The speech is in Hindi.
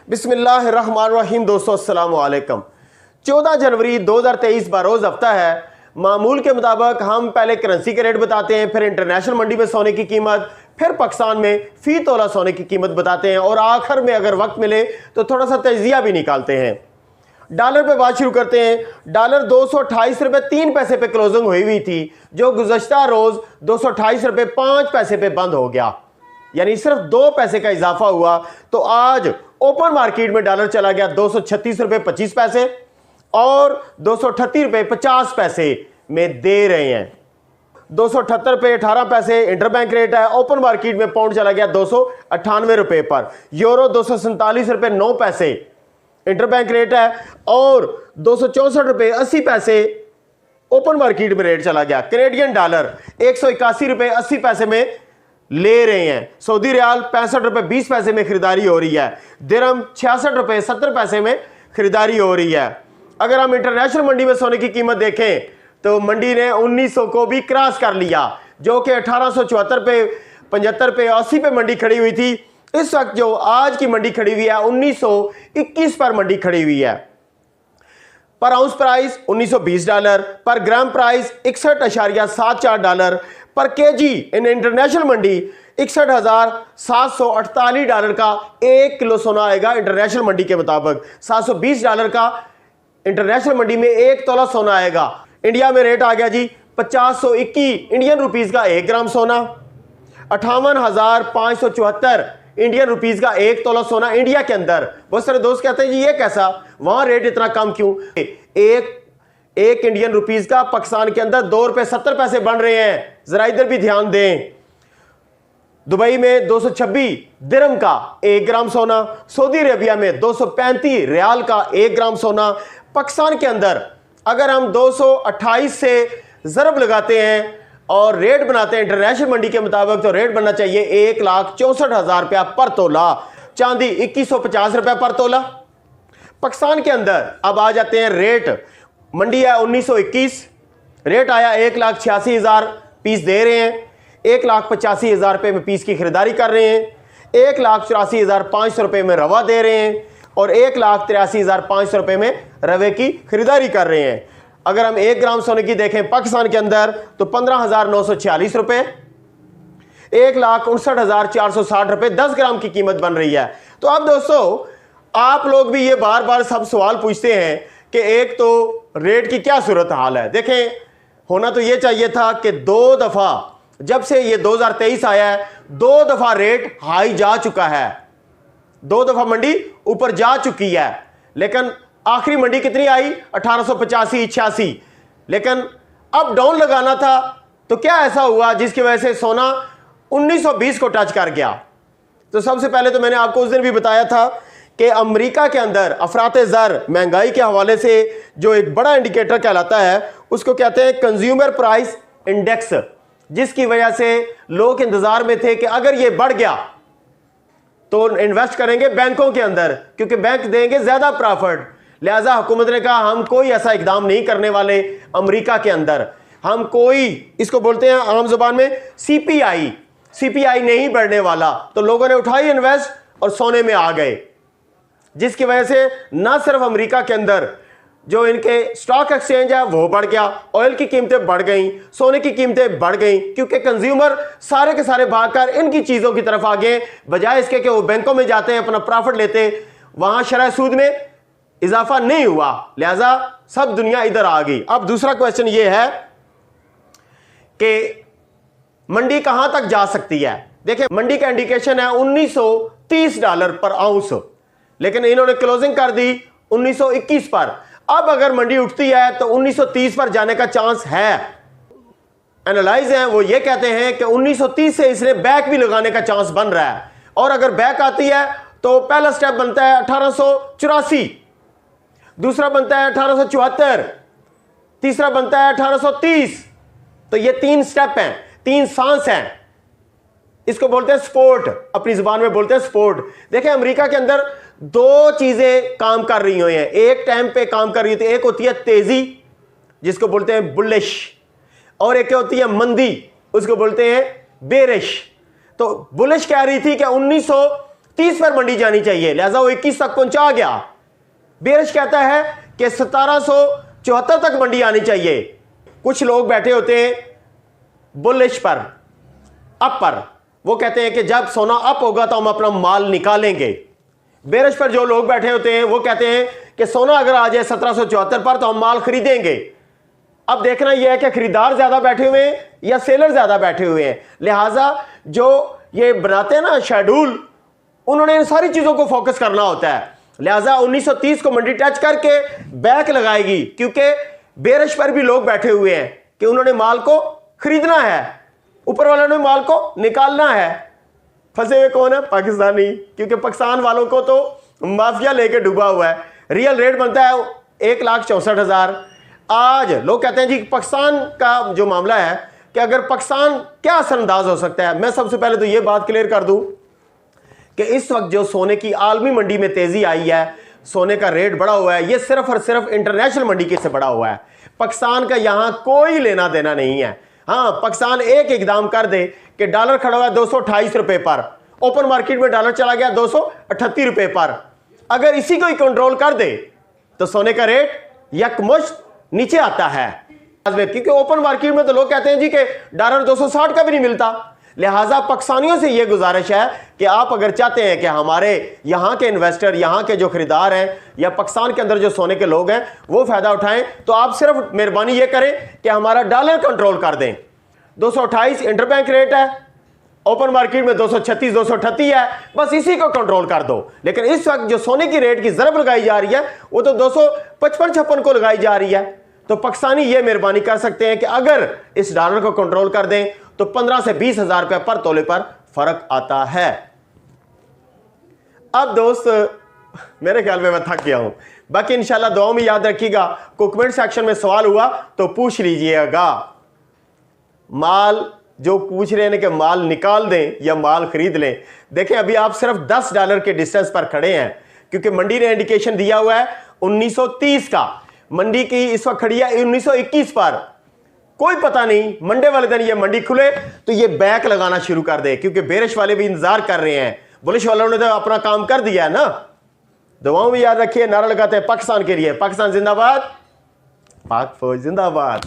बिस्मिल्लाहिर्रहमानिर्रहीम। दोस्तों अस्सलाम वालेकुम। 14 जनवरी 2023 बरोज़ हफ्ता है। मामूल के मुताबिक हम पहले करेंसी के रेट बताते हैं, फिर इंटरनेशनल मंडी में सोने की कीमत, फिर पाकिस्तान में फी तोला सोने की कीमत बताते हैं और आखिर में अगर वक्त मिले तो थोड़ा सा तजिया भी निकालते हैं। डॉलर पे बात शुरू करते हैं। डॉलर 228 रुपये 3 पैसे पे क्लोजिंग हुई थी, जो गुज़श्ता रोज़ 228 रुपये 5 पैसे पे बंद हो गया, यानी सिर्फ 2 पैसे का इजाफा हुआ। तो आज ओपन मार्केट में डॉलर चला गया 236 रुपये 25 पैसे और 238 रुपये 50 पैसे में दे रहे हैं। 278 रुपये 18 पैसे इंटरबैंक रेट है। ओपन मार्केट में पाउंड चला गया 298 रुपये पर। यूरो 247 रुपये 9 पैसे इंटरबैंक रेट है और 264 रुपये 80 पैसे ओपन मार्केट में रेट चला गया। कैनेडियन डॉलर 181 रुपये 80 पैसे में ले रहे हैं। सऊदी रियाल 65 रुपये 20 पैसे में खरीदारी हो रही है। दिरहम 66 रुपये 70 पैसे में खरीदारी हो रही है। अगर हम इंटरनेशनल मंडी में सोने की कीमत देखें तो मंडी ने 1900 को भी क्रॉस कर लिया, जो कि 1874 पे 75 पे 80 पे मंडी खड़ी हुई थी। इस वक्त जो आज की मंडी खड़ी हुई है 1921 पर मंडी खड़ी हुई है। पर आउंस प्राइस 1920 डॉलर, पर ग्राम प्राइस 61.74 डॉलर, पर KG in international Mandi 61,748 dollar का 1 किलो सोना आएगा। इंटरनेशनल मंडी के मुताबिक 720 डॉलर का इंटरनेशनल मंडी में 1 तोला सोना आएगा। इंडिया में रेट आ गया जी 5021 इंडियन रुपीस का 1 ग्राम सोना, 58,574 इंडियन रुपीस का 1 तोला सोना इंडिया के अंदर। बहुत सारे दोस्त कहते हैं जी ये कैसा, वहां रेट इतना कम क्यों? एक इंडियन रुपीस का पाकिस्तान के अंदर 2 रुपए 70 पैसे बन रहे हैं। जरा इधर भी ध्यान दें। दुबई में 226 दिरहम का 1 ग्राम सोना, सऊदी अरेबिया में 235 रियाल का 1 ग्राम सोना। पाकिस्तान के अंदर अगर हम 228 से ज़रब लगाते हैं और रेट बनाते हैं इंटरनेशनल मंडी के मुताबिक, तो रेट बनना चाहिए 1,64,000 रुपया पर तोला। चांदी 2150 रुपया पर तोला। पाकिस्तान के अंदर अब आ जाते हैं रेट। मंडी है 1921, रेट आया 1,86,000 पीस दे रहे हैं। 1,85,000 रुपये में पीस की खरीदारी कर रहे हैं। 1,84,500 रुपये में रवा दे रहे हैं और 1,83,500 रुपये में रवे की खरीदारी कर रहे हैं। अगर हम 1 ग्राम सोने की देखें पाकिस्तान के अंदर तो 15,946 रुपये, 1,59,460 रुपये 10 ग्राम की कीमत बन रही है। तो अब दोस्तों आप लोग भी ये बार बार सब सवाल पूछते हैं कि एक तो रेट की क्या सूरत हाल है। देखें, होना तो ये चाहिए था कि 2 दफा जब से ये 2023 आया है 2 दफा रेट हाई जा चुका है, 2 दफा मंडी ऊपर जा चुकी है, लेकिन आखिरी मंडी कितनी आई 1885-86, लेकिन अब डाउन लगाना था तो क्या ऐसा हुआ जिसकी वजह से सोना 1920 को टच कर गया। तो सबसे पहले तो मैंने आपको उस दिन भी बताया था कि अमेरिका के अंदर अफराते ज़र महंगाई के हवाले से जो एक बड़ा इंडिकेटर कहलाता है उसको कहते हैं कंज्यूमर प्राइस इंडेक्स, जिसकी वजह से लोग इंतजार में थे कि अगर ये बढ़ गया तो इन्वेस्ट करेंगे बैंकों के अंदर, क्योंकि बैंक देंगे ज्यादा प्रॉफिट। लिहाजा हुकूमत ने कहा हम कोई ऐसा इकदाम नहीं करने वाले अमेरिका के अंदर, हम कोई, इसको बोलते हैं आम जुबान में सीपीआई नहीं बढ़ने वाला। तो लोगों ने उठाई इन्वेस्ट और सोने में आ गए, जिसकी वजह से ना सिर्फ अमेरिका के अंदर जो इनके स्टॉक एक्सचेंज है वो बढ़ गया, ऑयल की कीमतें बढ़ गई, सोने की कीमतें बढ़ गई, क्योंकि कंज्यूमर सारे के सारे भागकर इनकी चीजों की तरफ आ गए, बजाय इसके कि वो बैंकों में जाते हैं अपना प्रॉफिट लेते। वहां शरह सूद में इजाफा नहीं हुआ, लिहाजा सब दुनिया इधर आ गई। अब दूसरा क्वेश्चन ये है कि मंडी कहां तक जा सकती है। देखिए, मंडी का इंडिकेशन है 1930 डॉलर पर आउंस, लेकिन इन्होंने क्लोजिंग कर दी 1921 पर। अब अगर मंडी उठती है तो 1930 पर जाने का चांस है। एनालाइज हैं वो ये कहते हैं कि 1930 से इसने बैक भी लगाने का चांस बन रहा है, और अगर बैक आती है तो पहला स्टेप बनता है 1884, दूसरा बनता है 1874, तीसरा बनता है 1830। तो ये 3 स्टेप हैं, 3 सांस हैं। इसको बोलते हैं स्पोर्ट, अपनी जुबान में बोलते हैं स्पोर्ट। देखिए, अमेरिका के अंदर 2 चीजें काम कर रही हुई हैं, एक टाइम पे काम कर रही थी। एक होती है तेजी, जिसको बोलते हैं बुलिश, और एक होती है मंदी, उसको बोलते हैं बेरिश। तो बुलिश कह रही थी कि 30 पर मंडी जानी चाहिए, लिहाजा वो 21 तक पहुंचा गया। बेरिश कहता है कि 1774 तक मंडी आनी चाहिए। कुछ लोग बैठे होते हैं बुलिश पर, अप पर, वो कहते हैं कि जब सोना अप होगा तो हम अपना माल निकालेंगे। बेरिश पर जो लोग बैठे होते हैं वो कहते हैं कि सोना अगर आ जाए 1774 पर तो हम माल खरीदेंगे। अब देखना यह है कि खरीदार ज्यादा बैठे हुए हैं या सेलर ज्यादा बैठे हुए हैं। लिहाजा जो ये बनाते हैं ना शेड्यूल, उन्होंने इन सारी चीजों को फोकस करना होता है। लिहाजा 1930 को मंडी टच करके बैक लगाएगी, क्योंकि बेरिश पर भी लोग बैठे हुए हैं कि उन्होंने माल को खरीदना है, ऊपर वालों ने माल को निकालना है। फंसे हुए कौन है? पाकिस्तानी, क्योंकि पाकिस्तान वालों को तो माफिया लेके डूबा हुआ है। रियल रेट बनता है 1,64,000। आज लोग कहते हैं जी पाकिस्तान का जो मामला है कि अगर पाकिस्तान क्या असरअंदाज हो सकता है। मैं सबसे पहले तो यह बात क्लियर कर दूं कि इस वक्त जो सोने की आलमी मंडी में तेजी आई है, सोने का रेट बढ़ा हुआ है, यह सिर्फ और सिर्फ इंटरनेशनल मंडी के से बढ़ा हुआ है। पाकिस्तान का यहां कोई लेना देना नहीं है। हाँ, पाकिस्तान एक इकदाम कर दे कि डॉलर खड़ा हुआ है 228 रुपए पर, ओपन मार्केट में डॉलर चला गया 238 रुपए पर, अगर इसी को ही कंट्रोल कर दे तो सोने का रेट यकमुश्त नीचे आता है। क्योंकि ओपन मार्केट में तो लोग कहते हैं जी कि डॉलर 260 का भी नहीं मिलता। लिहाजा पाकिस्तानियों से यह गुजारिश है कि आप अगर चाहते हैं कि हमारे यहाँ के इन्वेस्टर, यहाँ के जो खरीदार हैं या पाकिस्तान के अंदर जो सोने के लोग हैं वो फायदा उठाएं, तो आप सिर्फ मेहरबानी ये करें कि हमारा डॉलर कंट्रोल कर दें। 228 इंटरबैंक रेट है, ओपन मार्केट में 236 238 है, बस इसी को कंट्रोल कर दो। लेकिन इस वक्त जो सोने की रेट की ज़रब लगाई जा रही है वो तो 255-56 को लगाई जा रही है। तो पाकिस्तानी ये मेहरबानी कर सकते हैं कि अगर इस डॉलर को कंट्रोल कर दें तो 15 से 20 हजार रुपए पर तोले पर फर्क आता है। अब दोस्त मेरे ख्याल में मैं थक गया हूं, बाकी इंशाल्लाह दुआओं में याद रखिएगा। कोई कमेंट सेक्शन में सवाल हुआ तो पूछ लीजिएगा। माल जो पूछ रहे हैं कि माल निकाल दें या माल खरीद लें, देखें अभी आप सिर्फ $10 के डिस्टेंस पर खड़े हैं, क्योंकि मंडी ने इंडिकेशन दिया हुआ है 1930 का। मंडी की इस वक्त खड़ी है 1921 पर। कोई पता नहीं मंडे वाले दिन ये मंडी खुले तो ये बैक लगाना शुरू कर दे, क्योंकि बेरिश वाले भी इंतजार कर रहे हैं। बुलिश वालों ने तो अपना काम कर दिया है ना। दुआओं में याद रखिए, नारा लगाते हैं पाकिस्तान के लिए। पाकिस्तान जिंदाबाद, पाक फौज जिंदाबाद।